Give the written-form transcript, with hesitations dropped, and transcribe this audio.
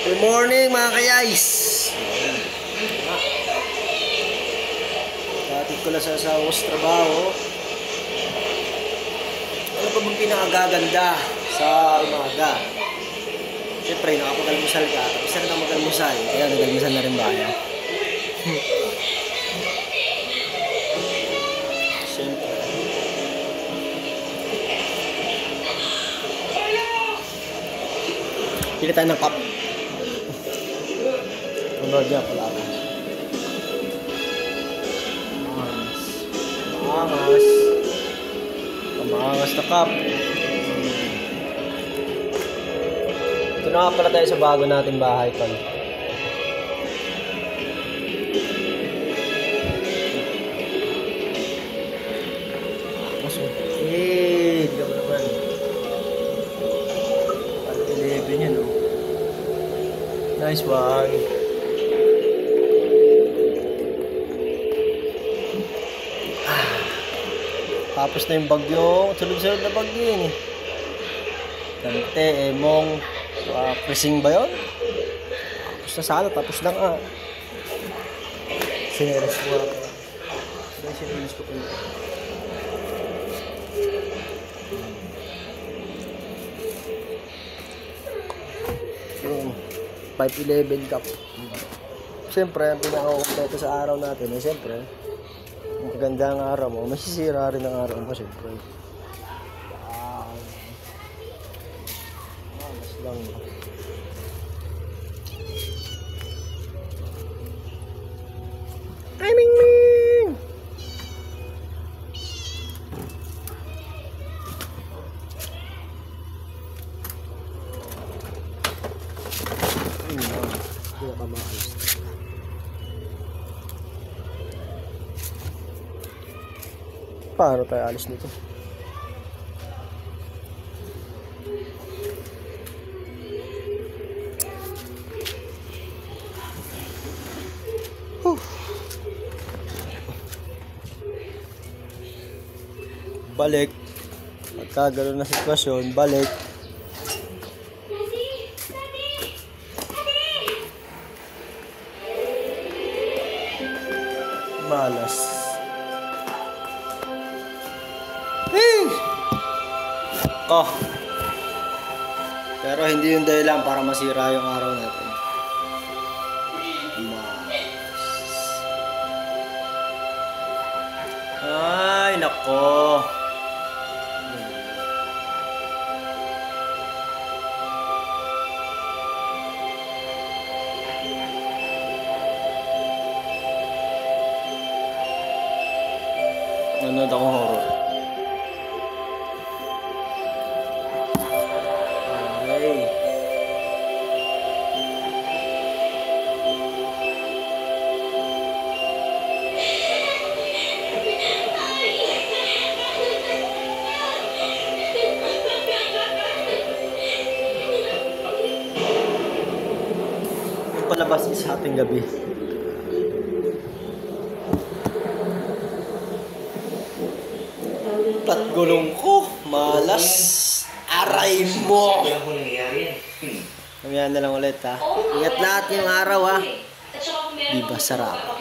Good morning mga kayais. Tatid ko lang sa asawang trabaho. Ano pa bang pinakagaganda sa umaga? Siyempre, nakapag-almusal ka. Tapos na mag-almusal. Kaya nag-almusal na rin ba kaya? Siyempre. Pili tayo ng cup. Tunod niya pala ako. Maangas. Maangas na cup. Ito na nga pala tayo sa bago nating bahay, tol. Ikaw naman. 11 yan, oh. Nice one. Tapos na yung bagyo. Sunod-sunod na bagyo yun, eh. Kante, Emong. Pressing ba yun? Tapos na sana, tapos na nga. Sineres ko ako. Sineres ko po. Yung 511 cup. Siyempre, ang pinaka-kompleto sa araw natin, siyempre, maganda ang araw mo, masisira rin ang araw mo, siyempre. Mas lang. Ay, Ming Ming! Hindi ka maalis. Paano tayo alis nito? Balik. Pagka gano'n na sitwasyon, balik. Malas. Oh. Pero hindi yung dahilan para masira yung araw natin. Ay, nako. Nanonood akong horror. Ay. Yung palabas is hating gabi. Gulong ko, malas, aray mo. Mamaya na lang ulit, ha. Ingat lahat yung araw, ha. Diba sarap?